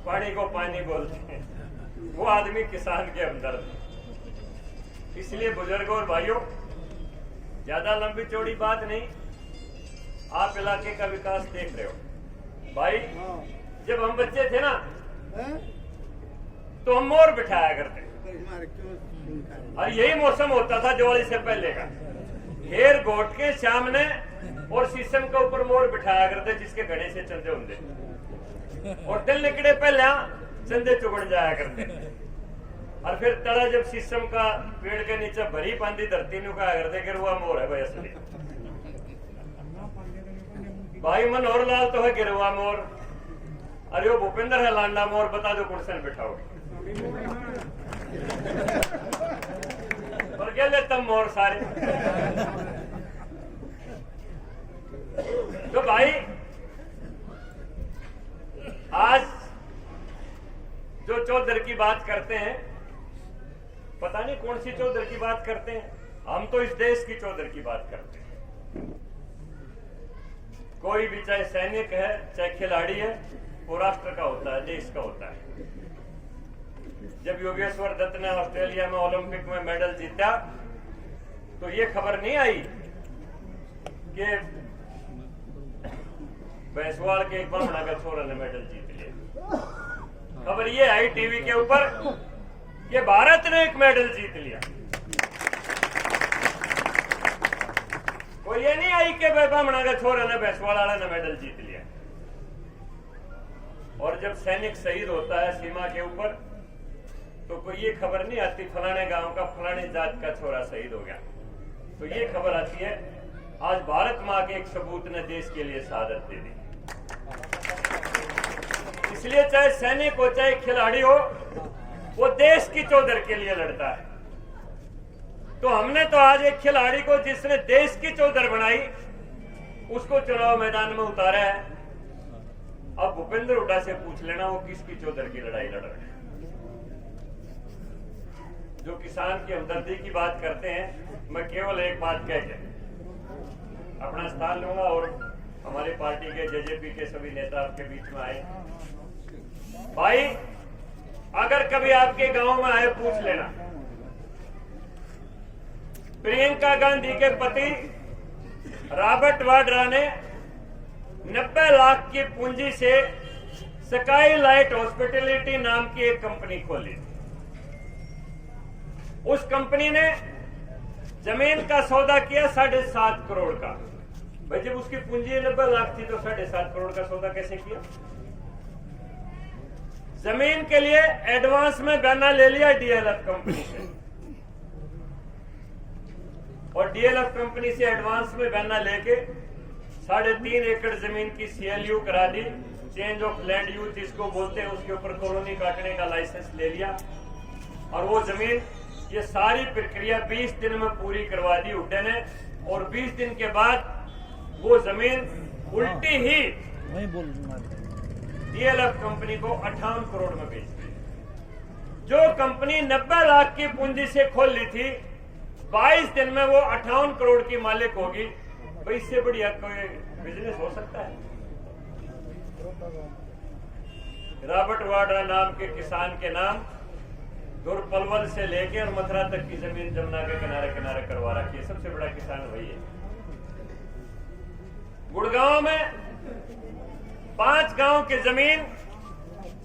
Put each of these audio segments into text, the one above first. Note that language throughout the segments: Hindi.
पानी को पानी बोलते हैं, वो आदमी किसान के हमदर्द। इसलिए बुजुर्गों और भाइयों, ज्यादा लंबी चौड़ी बात नहीं, आप इलाके का विकास देख रहे हो। भाई जब हम बच्चे थे ना तो हम मोर बिठाया करते, और यही मौसम होता था दिवाली से पहले का। घेर घोट के सामने और शीशम के ऊपर मोर बिठाया करते, जिसके घड़े से चंदे होंगे, और दिल निकले पहले चंदे चुगड़ जाया करते। और फिर तड़ा जब शीशम का पेड़ के नीचे भरी पांदी धरती नु कहा करते कि रुआ मोर है भाई असली। भाई मनोहर लाल तो है गिरवा मोर, अरे वो भूपेंद्र है लांडा मोर, बता दो कौन सा बिठाओगे? और क्या लेता मोर सारे। तो भाई आज जो चौधर की बात करते हैं, पता नहीं कौन सी चौधर की बात करते हैं, हम तो इस देश की चौधर की बात करते हैं। कोई भी चाहे सैनिक है चाहे खिलाड़ी है, वो राष्ट्र का होता है, देश का होता है। जब योगेश्वर दत्त ने ऑस्ट्रेलिया में ओलंपिक में मेडल जीता तो ये खबर नहीं आई कि भैंसवाड़ के एक ब्राह्मणा का छोरा ने मेडल जीत लिया। खबर ये आई टीवी के ऊपर कि भारत ने एक मेडल जीत लिया। कोई ये नहीं आई कि ब्राह्मणा का छोरा ने भैंसवाड़ वाला ने मेडल जीत लिया। और जब सैनिक शहीद होता है सीमा के ऊपर तो कोई ये खबर नहीं आती फलाने गांव का फलाने जात का छोरा शहीद हो गया, तो ये खबर आती है आज भारत मां के एक सबूत ने देश के लिए शहादत दे दी। इसलिए चाहे सैनिक हो चाहे खिलाड़ी हो, वो देश की चौधर के लिए लड़ता है। तो हमने तो आज एक खिलाड़ी को जिसने देश की चौधर बनाई, उसको चुनाव मैदान में उतारा है। अब भूपेंद्र हुड्डा से पूछ लेना वो किसकी चौधर की लड़ाई लड़ रहे हैं। जो किसान की हमदर्दी की बात करते हैं, मैं केवल एक बात कह के अपना स्थान लूंगा और हमारी पार्टी के जेजेपी के सभी नेता आपके बीच में आए। भाई अगर कभी आपके गांव में आए, पूछ लेना प्रियंका गांधी के पति रॉबर्ट वाड्रा ने 90 लाख की पूंजी से स्काई लाइट हॉस्पिटैलिटी नाम की एक कंपनी खोली। उस कंपनी ने जमीन का सौदा किया 7.5 करोड़ का। भाई जब उसकी पूंजी 90 लाख थी तो 7.5 करोड़ का सौदा कैसे किया? जमीन के लिए एडवांस में गन्ना ले लिया डीएलएफ कंपनी से, और डीएलएफ कंपनी से एडवांस में गन्ना लेके 3.5 एकड़ जमीन की सीएलयू करा दी, चेंज ऑफ लैंड यूज जिसको बोलते हैं, उसके ऊपर कॉलोनी काटने का लाइसेंस ले लिया। और वो जमीन, ये सारी प्रक्रिया 20 दिन में पूरी करवा दी हुड्डे ने, और 20 दिन के बाद वो जमीन उल्टी ही डीएलएफ कंपनी को 58 करोड़ में बेच दी। जो कंपनी 90 लाख की पूंजी से खोल ली थी, 22 दिन में वो 58 करोड़ की मालिक होगी। भाई इससे बढ़िया कोई बिजनेस हो सकता है? रॉबर्ट वाड्रा नाम के किसान के नाम दुर्पलवल से लेके और मथुरा तक की जमीन जमुना के किनारे किनारे करवा रखी है। सबसे बड़ा किसान वही है। गुड़गांव में 5 गांव की जमीन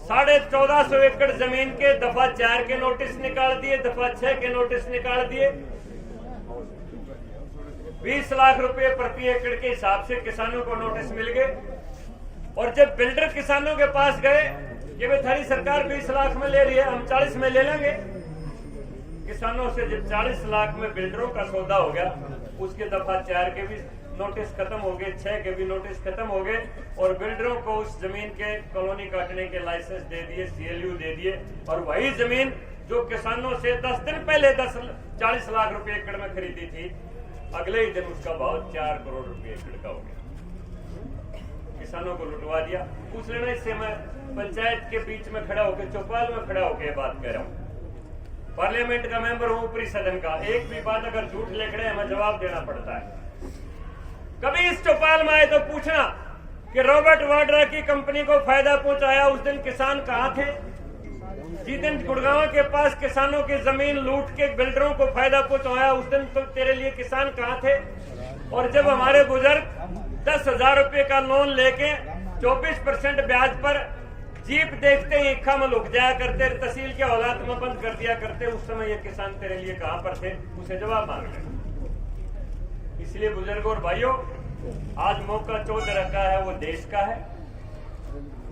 1450 एकड़ जमीन के दफा 4 के नोटिस निकाल दिए, दफा 6 के नोटिस निकाल दिए। 20 लाख रुपए प्रति एकड़ के हिसाब से किसानों को नोटिस मिल गए। और जब बिल्डर किसानों के पास गए कि भाई थारी सरकार 20 लाख में ले रही है, हम 40 में ले लेंगे। किसानों से जब 40 लाख में बिल्डरों का सौदा हो गया, उसके दफा 4 के भी नोटिस खत्म हो गए, 6 के भी नोटिस खत्म हो गए, और बिल्डरों को उस जमीन के कॉलोनी काटने के लाइसेंस दे दिए, सीएलयू दे दिए। और वही जमीन जो किसानों से 10 दिन पहले 40 लाख रुपए एकड़ में खरीदी थी, अगले ही दिन उसका भाव 4 करोड़ रुपए एकड़ का हो गया। किसानों को लुटवा दिया। पूछ लेना, इससे मैं पंचायत के बीच में खड़ा होकर, चौपाल में खड़ा होकर बात कर रहा हूँ। पार्लियामेंट का मेंबर हूँ, ऊपरी सदन का। एक भी बात अगर झूठ ले खड़े हमें जवाब देना पड़ता है। कभी इस चौपाल में आए तो पूछना कि रॉबर्ट वाड्रा की कंपनी को फायदा पहुंचाया, उस दिन किसान कहां थे? जिस दिन गुड़गांव के पास किसानों की जमीन लूट के बिल्डरों को फायदा पहुंचाया, उस दिन तो तेरे लिए किसान कहां थे? और जब हमारे बुजुर्ग 10,000 रुपए का लोन लेके 24% ब्याज पर जीप देखते ही इक्खा में लुक जाया करते, तहसील के औलाद में बंद कर दिया करते, उस समय ये किसान तेरे लिए कहां पर थे? उसे जवाब मांग ले। इसलिए बुजुर्गों और भाइयों, आज मौका जो रखा है वो देश का है।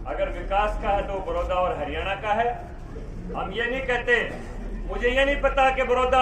अगर विकास का है तो बड़ौदा और हरियाणा का है। हम ये नहीं कहते, मुझे ये नहीं पता कि बड़ौदा